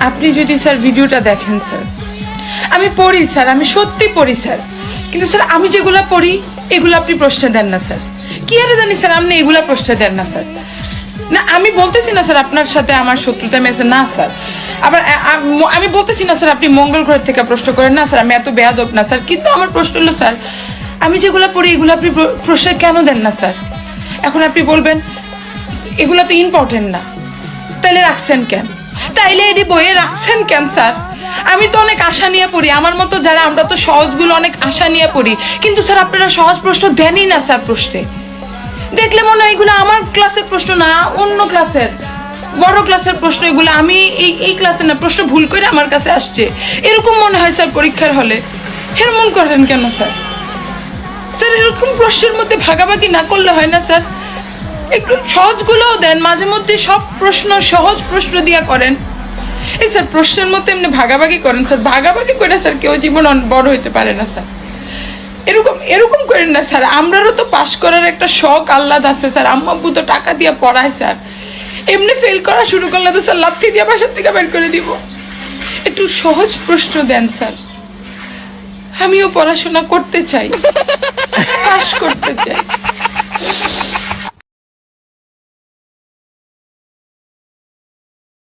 আপনি যদি স্যার ভিডিওটা দেখেন স্যার, আমি পড়ি স্যার, আমি সত্যি পড়ি স্যার, কিন্তু স্যার আমি যেগুলো পড়ি এগুলো আপনি প্রশ্ন দেন না স্যার। কি আর জানি স্যার আপনি এগুলা প্রশ্ন দেন না স্যার। না আমি বলতেছি না স্যার আপনার সাথে আমার শত্রুতা মেসে না স্যার, আবার আমি বলতেছি না স্যার আপনি মঙ্গল গ্রহ থেকে প্রশ্ন করেন না স্যার, আমি এত বেয়াদব না স্যার, কিন্তু আমার প্রশ্ন হলো স্যার আমি যেগুলো পড়ি এগুলো আপনি প্রশ্ন কেন দেন না স্যার? এখন আপনি বলবেন এগুলো তো ইম্পর্টেন্ট না, তাইলে রাখছেন কেন? তাইলে এটি বইয়ে রাখছেন কেন স্যার? আমি তো অনেক আশা নিয়ে পড়ি, আমার মতো যারা আমরা তো সহজগুলো অনেক আশা নিয়ে পড়ি, কিন্তু স্যার আপনারা সহজ প্রশ্ন দেনই না স্যার। প্রশ্নে দেখলে মনে হয় এগুলো আমার ক্লাসের প্রশ্ন না, অন্য ক্লাসের বড় ক্লাসের প্রশ্ন এগুলো, আমি এই ক্লাসের না, প্রশ্ন ভুল করে আমার কাছে আসছে এরকম মনে হয় স্যার পরীক্ষার হলে। এমন করেন কেন স্যার? স্যার এরকম প্রশ্নের মধ্যে ভাগাভাগি না করলে হয় না স্যার? একটু সহজগুলোও দেন, মাঝে মধ্যে সব প্রশ্ন সহজ প্রশ্ন দিয়া করেন। এই স্যার প্রশ্নের মধ্যে এমনি ভাগাভাগি করেন স্যার, ভাগাভাগি করে স্যার কেউ জীবন বড় হইতে পারে না স্যার। এরকম এরকম করেন না স্যার, আমরারও তো পাস করার একটা শখ আহ্লাদ আছে স্যার, আম্মা আব্বু তো টাকা দিয়ে পড়ায় স্যার, এমনি ফেল করা শুরু করলে তো স্যার লাথি দিয়ে বাসার থেকে বের করে দিব। একটু সহজ প্রশ্ন দেন স্যার, আমিও পড়াশোনা করতে চাই, পাস করতে চাই।